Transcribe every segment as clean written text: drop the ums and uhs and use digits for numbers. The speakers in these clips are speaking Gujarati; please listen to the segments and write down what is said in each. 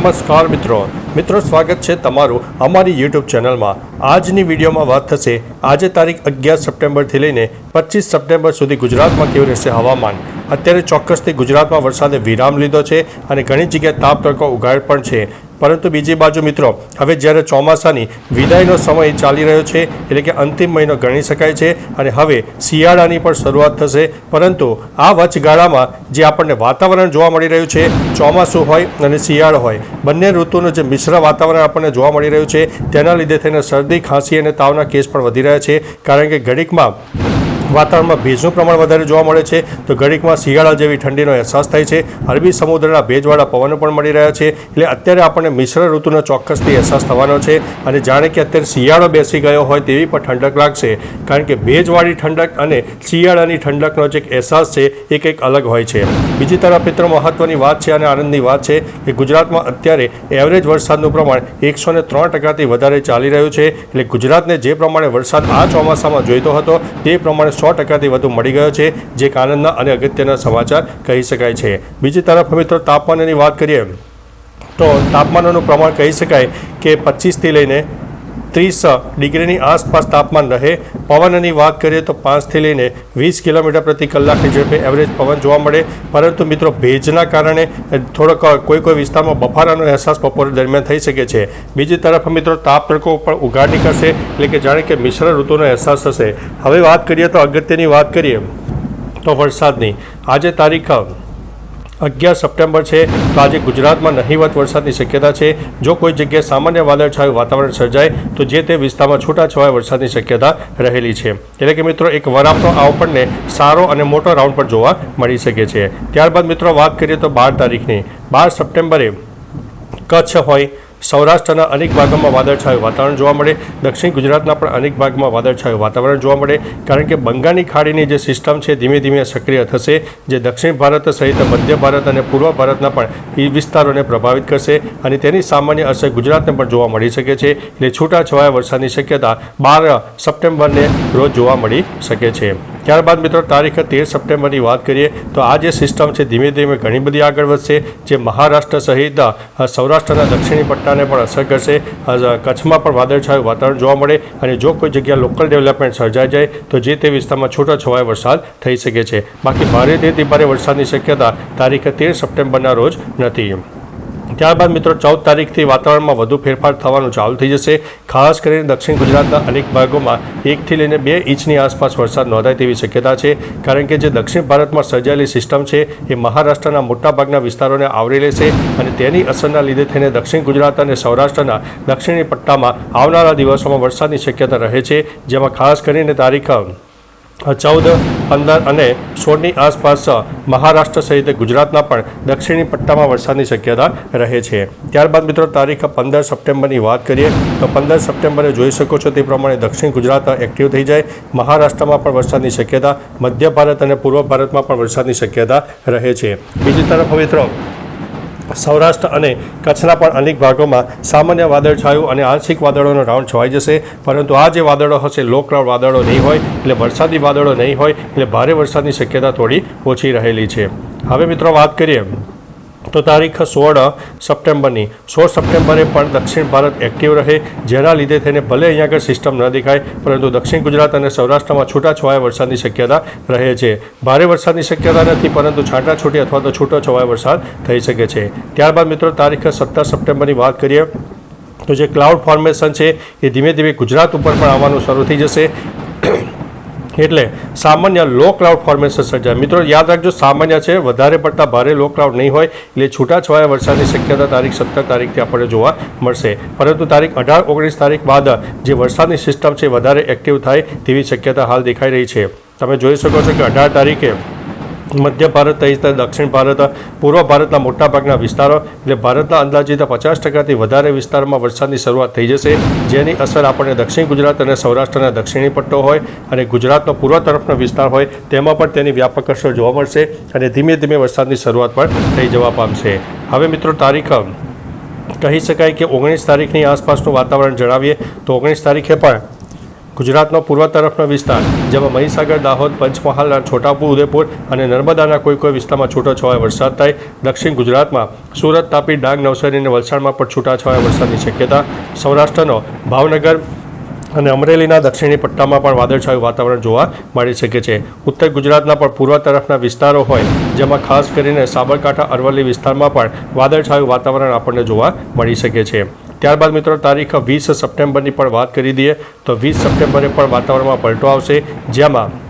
નમસ્કાર મિત્રો સ્વાગત છે તમારું અમારી યુટ્યુબ ચેનલમાં। આજની વિડીયોમાં વાત થશે આજે તારીખ 11 સપ્ટેમ્બરથી લઈને 25 સપ્ટેમ્બર સુધી ગુજરાતમાં કેવું રહેશે હવામાન। અત્યારે ચોક્કસથી ગુજરાતમાં વરસાદે વિરામ લીધો છે અને ઘણી જગ્યાએ તાપ તડકો ઉઘાડ પણ છે, પરંતુ બીજી બાજુ મિત્રો હવે જ્યારે ચોમાસાની વિદાયનો સમય ચાલી રહ્યો છે એટલે કે અંતિમ મહિનો ગણી શકાય છે અને હવે શિયાળાની પણ શરૂઆત થશે, પરંતુ આ વચગાળામાં જે આપણને વાતાવરણ જોવા મળી રહ્યું છે, ચોમાસું હોય અને શિયાળો હોય બંને ઋતુનું જે મિશ્ર વાતાવરણ આપણને જોવા મળી રહ્યું છે તેના લીધે થઈને શરદી ખાંસી અને તાવના કેસ પણ વધી રહ્યા છે, કારણ કે ઘડીકમાં વાતાવરણમાં ભેજનું પ્રમાણ વધારે જોવા મળે છે તો ઘડીકમાં શિયાળા જેવી ઠંડીનો અહેસાસ થાય છે। અરબી સમુદ્રના ભેજવાળા પવનો પણ મળી રહ્યા છે, એટલે અત્યારે આપણને મિશ્ર ઋતુનો ચોક્કસથી અહેસાસ થવાનો છે અને જાણે કે અત્યારે શિયાળો બેસી ગયો હોય તેવી પણ ઠંડક લાગશે, કારણ કે ભેજવાળી ઠંડક અને શિયાળાની ઠંડકનો જે અહેસાસ છે એ કંઈક અલગ હોય છે। બીજી તરફ મિત્રો મહત્ત્વની વાત છે અને આનંદની વાત છે કે ગુજરાતમાં અત્યારે એવરેજ વરસાદનું પ્રમાણ 103%થી વધારે ચાલી રહ્યું છે, એટલે ગુજરાતને જે પ્રમાણે વરસાદ આ ચોમાસામાં જોઈતો હતો તે પ્રમાણે 100%થી વધુ મળી ગયો છે, જે આનંદના અને અગત્યના સમાચાર કહી શકાય છે। બીજી તરફ મિત્રો તાપમાનની વાત કરીએ તો તાપમાનનું પ્રમાણ કહી શકાય કે 25થી લઈને 30 ડિગ્રીની આસપાસ તાપમાન રહે। પવનની વાત કરીએ તો 5થી લઈને 20 કિલોમીટર પ્રતિ કલાકની ઝડપે એવરેજ પવન જોવા મળે, પરંતુ મિત્રો ભેજના કારણે થોડોક કોઈ વિસ્તારમાં બફારાનો અહેસાસ બપોર દરમિયાન થઈ શકે છે। બીજી તરફ મિત્રો તાપ તડકો પણ ઉઘાડ નીકળશે, એટલે કે જાણે કે મિશ્ર ઋતુનો અહેસાસ થશે। હવે વાત કરીએ તો અગત્યની વાત કરીએ તો વરસાદની આજે તારીખ 11 સપ્ટેમ્બર છે તો આજે ગુજરાતમાં નહીવત વરસાદની શક્યતા છે। જો કોઈ જગ્યાએ સામાન્ય વાદળછાયું વાતાવરણ સર્જાય તો જે તે વિસ્તારમાં છૂટાછવાયા વરસાદની શક્યતા રહેલી છે, એટલે કે મિત્રો એક વરાપનો આપણને સારો અને મોટો રાઉન્ડ પણ જોવા મળી શકે છે। ત્યારબાદ મિત્રો વાત કરીએ તો 12 તારીખની 12 સપ્ટેમ્બરે કચ્છ હોય સૌરાષ્ટ્રના અનેક ભાગોમાં વાદળછાયું વાતાવરણ જોવા મળે, દક્ષિણ ગુજરાતના પણ અનેક ભાગમાં વાદળછાયું વાતાવરણ જોવા મળે, કારણ કે બંગાળની ખાડીની જે સિસ્ટમ છે ધીમે ધીમે સક્રિય થશે, જે દક્ષિણ ભારત સહિત મધ્ય ભારત અને પૂર્વ ભારતના પણ એ વિસ્તારોને પ્રભાવિત કરશે અને તેની સામાન્ય અસર ગુજરાતને પણ જોવા મળી શકે છે, એટલે છૂટાછવાયા વરસાદની શક્યતા 12 સપ્ટેમ્બરને રોજ જોવા મળી શકે છે। ત્યારબાદ મિત્રો તારીખ 13 સપ્ટેમ્બરની વાત કરીએ તો આ જે સિસ્ટમ છે ધીમે ધીમે ઘણી બધી આગળ વધશે, જે મહારાષ્ટ્ર સહિત સૌરાષ્ટ્રના દક્ષિણી પટ્ટાને પણ અસર કરશે। કચ્છમાં પણ વાદળછાયું વાતાવરણ જોવા મળે અને જો કોઈ જગ્યા લોકલ ડેવલપમેન્ટ સર્જાઈ જાય તો જે તે વિસ્તારમાં છૂટાછવાયો વરસાદ થઈ શકે છે, બાકી ભારેથી ભારે વરસાદની શક્યતા તારીખ 13 સપ્ટેમ્બરના રોજ નથી। ત્યારબાદ મિત્રો 14 તારીખથી વાતાવરણમાં વધુ ફેરફાર થવાનું ચાલુ થઈ જશે, ખાસ કરીને દક્ષિણ ગુજરાતના અનેક ભાગોમાં 1થી લઈને 2 ઇંચની આસપાસ વરસાદ નોંધાય તેવી શક્યતા છે, કારણ કે જે દક્ષિણ ભારતમાં સર્જાયેલી સિસ્ટમ છે એ મહારાષ્ટ્રના મોટાભાગના વિસ્તારોને આવરી લેશે અને તેની અસરના લીધે થઈને દક્ષિણ ગુજરાત અને સૌરાષ્ટ્રના દક્ષિણી પટ્ટામાં આવનારા દિવસોમાં વરસાદની શક્યતા રહે છે, જેમાં ખાસ કરીને તારીખ 14, 15 અને 16ની આસપાસ મહારાષ્ટ્ર સહિત ગુજરાતના પણ દક્ષિણી પટ્ટામાં વરસાદની શક્યતા રહે છે। ત્યારબાદ મિત્રો તારીખ 15 સપ્ટેમ્બરની વાત કરીએ તો 15 સપ્ટેમ્બરે જોઈ શકો છો તે પ્રમાણે દક્ષિણ ગુજરાત એક્ટિવ થઈ જાય, મહારાષ્ટ્રમાં પણ વરસાદની શક્યતા, મધ્ય ભારત અને પૂર્વ ભારતમાં પણ વરસાદની શક્યતા રહે છે। બીજી તરફ મિત્રો સૌરાષ્ટ્ર અને કચ્છના પણ અનેક ભાગોમાં સામાન્ય વાદળછાયું અને આંશિક વાદળોનો રાઉન્ડ છવાઈ જશે, પરંતુ આ જે વાદળો હશે લો ક્લાઉડ વાદળો નહીં હોય, એટલે વરસાદી વાદળો નહીં હોય, એટલે ભારે વરસાદની શક્યતા થોડી ઓછી રહેલી છે। હવે મિત્રો વાત કરીએ તો તારીખ 16 સપ્ટેમ્બરની 16 સપ્ટેમ્બરે પણ દક્ષિણ ભારત એક્ટિવ રહે, જેના લીધે થઈને ભલે અહીંયા આગળ સિસ્ટમ ન દેખાય પરંતુ દક્ષિણ ગુજરાત અને સૌરાષ્ટ્રમાં છૂટાછવાયા વરસાદની શક્યતા રહે છે। ભારે વરસાદની શક્યતા નથી, પરંતુ છાંટાછૂટી અથવા તો છૂટોછવાયો વરસાદ થઈ શકે છે। ત્યારબાદ મિત્રો તારીખ 17 સપ્ટેમ્બરની વાત કરીએ તો જે ક્લાઉડ ફોર્મેશન છે એ ધીમે ધીમે ગુજરાત ઉપર પણ આવવાનું શરૂ થઈ જશે, એટલે સામાન્ય લો ક્લાઉડ ફોર્મેશન સર્જાય। મિત્રો યાદ રાખજો સામાન્ય છે, વધારે પડતા ભારે લો ક્લાઉડ નહીં હોય, એટલે છૂટાછવાયા વરસાદની શક્યતા તારીખ 17 તારીખથી આપણને જોવા મળશે, પરંતુ તારીખ 18, 19 તારીખ બાદ જે વરસાદની સિસ્ટમ છે વધારે એક્ટિવ થાય તેવી શક્યતા હાલ દેખાઈ રહી છે। તમે જોઈ શકો છો કે 18 તારીખે મધ્ય ભારત સહિત દક્ષિણ ભારત પૂર્વ ભારતના મોટાભાગના વિસ્તારો એટલે ભારતના અંદાજિત 50%થી વધારે વિસ્તારમાં વરસાદની શરૂઆત થઈ જશે, જેની અસર આપણને દક્ષિણ ગુજરાત અને સૌરાષ્ટ્રના દક્ષિણી પટ્ટો હોય અને ગુજરાતનો પૂર્વ તરફનો વિસ્તાર હોય તેમાં પણ તેની વ્યાપક અસર જોવા મળશે અને ધીમે ધીમે વરસાદની શરૂઆત પણ થઈ જવા પામશે। હવે મિત્રો તારીખ કહી શકાય કે 19 તારીખની આસપાસનું વાતાવરણ જણાવીએ તો 19 તારીખે પણ ગુજરાતનો પૂર્વ તરફનો વિસ્તાર જેમાં મહીસાગર, દાહોદ, પંચમહાલ, છોટાઉદેપુર અને નર્મદાના કોઈ વિસ્તારમાં છૂટોછવાયો વરસાદ થાય. દક્ષિણ ગુજરાતમાં સુરત, તાપી, ડાંગ, નવસારી અને વલસાડમાં પણ છૂટાછવાયા વરસાદની શક્યતા. સૌરાષ્ટ્રનો ભાવનગર અને અમરેલીના દક્ષિણી પટ્ટામાં પણ વાદળછાયું વાતાવરણ જોવા મળી શકે છે. ઉત્તર ગુજરાતના પણ પૂર્વ તરફના વિસ્તારો હોય જેમાં ખાસ કરીને સાબરકાંઠા, અરવલ્લી વિસ્તારમાં પણ વાદળછાયું વાતાવરણ આપણને જોવા મળી શકે છે. ત્યારબાદ મિત્રો તારીખ 20 સપ્ટેમ્બરની પણ વાત કરી દઈએ તો 20 સપ્ટેમ્બરે પણ વાતાવરણમાં પલટો આવશે, જેમાં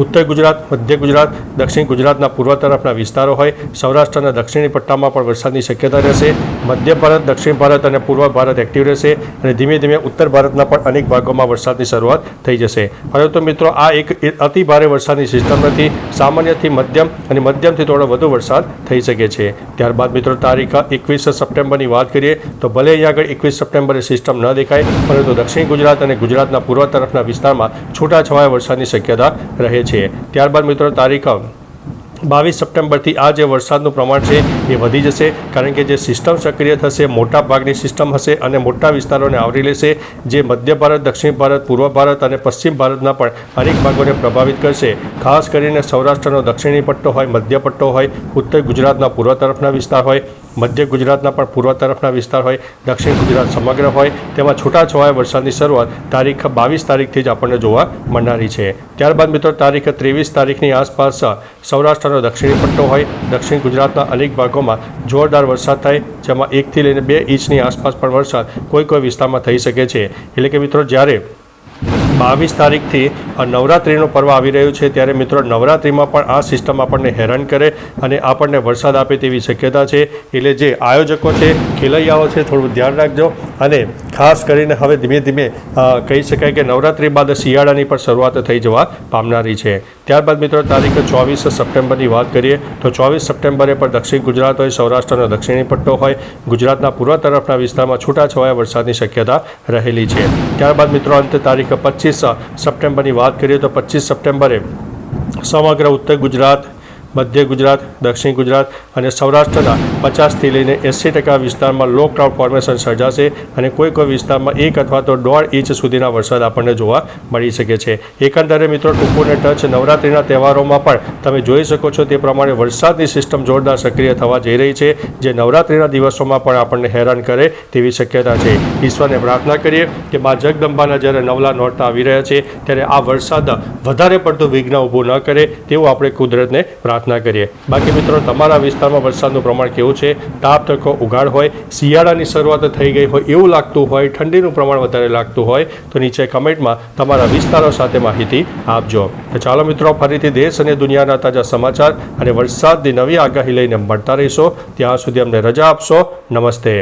ઉત્તર ગુજરાત, મધ્ય ગુજરાત, દક્ષિણ ગુજરાતના પૂર્વ તરફના વિસ્તારો હોય સૌરાષ્ટ્રના દક્ષિણી પટ્ટામાં પણ વરસાદની શક્યતા રહેશે. મધ્ય ભારત, દક્ષિણ ભારત અને પૂર્વ ભારત એક્ટિવ રહેશે અને ધીમે ધીમે ઉત્તર ભારતના પણ અનેક ભાગોમાં વરસાદની શરૂઆત થઈ જશે. પરંતુ મિત્રો આ એક અતિ ભારે વરસાદની સિસ્ટમ નથી, સામાન્યથી મધ્યમ અને મધ્યમથી થોડો વધુ વરસાદ થઈ શકે છે. ત્યારબાદ મિત્રો તારીખ 21 સપ્ટેમ્બરની વાત કરીએ તો ભલે અહીંયા આગળ 21 સપ્ટેમ્બરે સિસ્ટમ ન દેખાય, પરંતુ દક્ષિણ ગુજરાત અને ગુજરાતના પૂર્વ તરફના વિસ્તારમાં છૂટાછવાયા વરસાદની શક્યતા રહે છે. ત્યારબાદ મિત્રો તારીખ 22 સપ્ટેમ્બરથી આ જે વરસાદનું પ્રમાણ છે એ વધી જશે, કારણ કે જે સિસ્ટમ સક્રિય થશે મોટા ભાગની સિસ્ટમ હશે અને મોટા વિસ્તારોને આવરી લેશે, જે મધ્ય ભારત, દક્ષિણ ભારત, પૂર્વ ભારત અને પશ્ચિમ ભારતના પણ અનેક ભાગોને પ્રભાવિત કરશે. ખાસ કરીને સૌરાષ્ટ્રનો દક્ષિણી પટ્ટો હોય, મધ્ય પટ્ટો હોય, ઉત્તર ગુજરાતના પૂર્વ તરફના વિસ્તાર હોય, મધ્ય ગુજરાતના પણ પૂર્વ તરફના વિસ્તાર હોય, દક્ષિણ ગુજરાત સમગ્ર હોય, તેમાં છૂટાછવાયા વરસાદની શરૂઆત તારીખ 22 તારીખથી જ આપણને જોવા મળનારી છે. ત્યારબાદ મિત્રો તારીખ 23 તારીખની આસપાસ સૌરાષ્ટ્રનો દક્ષિણી પટ્ટો હોય, દક્ષિણ ગુજરાતના અનેક ભાગોમાં જોરદાર વરસાદ થાય, જેમાં 1 થી લઈને 2 ઇંચની આસપાસ પણ વરસાદ કોઈ વિસ્તારમાં થઈ શકે છે. એટલે કે મિત્રો જ્યારે 22 તારીખથી નવરાત્રિનું પર્વ આવી રહ્યું છે ત્યારે મિત્રો નવરાત્રિમાં પણ આ સિસ્ટમ આપણને હેરાન કરે અને આપણને વરસાદ આપે તેવી શક્યતા છે. એટલે જે આયોજકો છે, ખેલૈયાઓ છે, થોડું ધ્યાન રાખજો. અને ખાસ કરીને હવે ધીમે ધીમે કહી શકાય કે નવરાત્રિ બાદ શિયાળાની પણ શરૂઆત થઈ જવા પામનારી છે. ત્યારબાદ મિત્રો તારીખ 24 સપ્ટેમ્બરની વાત કરીએ તો 24 સપ્ટેમ્બરે પણ દક્ષિણ ગુજરાત હોય, સૌરાષ્ટ્રનો દક્ષિણી પટ્ટો હોય, ગુજરાતના પૂર્વ તરફના વિસ્તારમાં છૂટાછવાયા વરસાદની શક્યતા રહેલી છે. ત્યારબાદ મિત્રો અંતે તારીખ 25 સપ્ટેમ્બરની વાત કરીએ તો 25 સપ્ટેમ્બરે સમગ્ર ઉત્તર ગુજરાત, મધ્ય ગુજરાત, દક્ષિણ ગુજરાત અને સૌરાષ્ટ્રના 50થી લઈને 80% વિસ્તારમાં લો ક્લાઉડ ફોર્મેશન સર્જાશે અને કોઈ વિસ્તારમાં 1 અથવા તો 1.5 ઇંચ સુધીના વરસાદ આપણને જોવા મળી શકે છે. એકંદરે મિત્રો ટૂંકોને ટચ નવરાત્રિના તહેવારોમાં પણ તમે જોઈ શકો છો તે પ્રમાણે વરસાદની સિસ્ટમ જોરદાર સક્રિય થવા જઈ રહી છે, જે નવરાત્રિના દિવસોમાં પણ આપણને હેરાન કરે તેવી શક્યતા છે. ઈશ્વરને પ્રાર્થના કરીએ કે મા જગદંબાના જ્યારે નવલા નોરતા આવી રહ્યા છે ત્યારે આ વરસાદ વધારે પડતું વિઘ્ન ઊભું ન કરે તેવું આપણે કુદરતને પ્રાર્થના કરીએ. બાકી મિત્રો તમારા વિસ્તારમાં વરસાદનું પ્રમાણ કેવું છે? તાપ, તડકો, ઉઘાડ હોય, શિયાળાની શરૂઆત થઈ ગઈ હોય એવું લાગતું હોય, ઠંડીનું પ્રમાણ વધારે લાગતું હોય તો નીચે કમેન્ટમાં તમારા વિસ્તારો સાથે માહિતી આપજો. તો ચાલો મિત્રો ફરીથી દેશ અને દુનિયાના તાજા સમાચાર અને વરસાદની નવી આગાહી લઈને મળતા રહીશો. ત્યાં સુધી અમને રજા આપશો. નમસ્તે.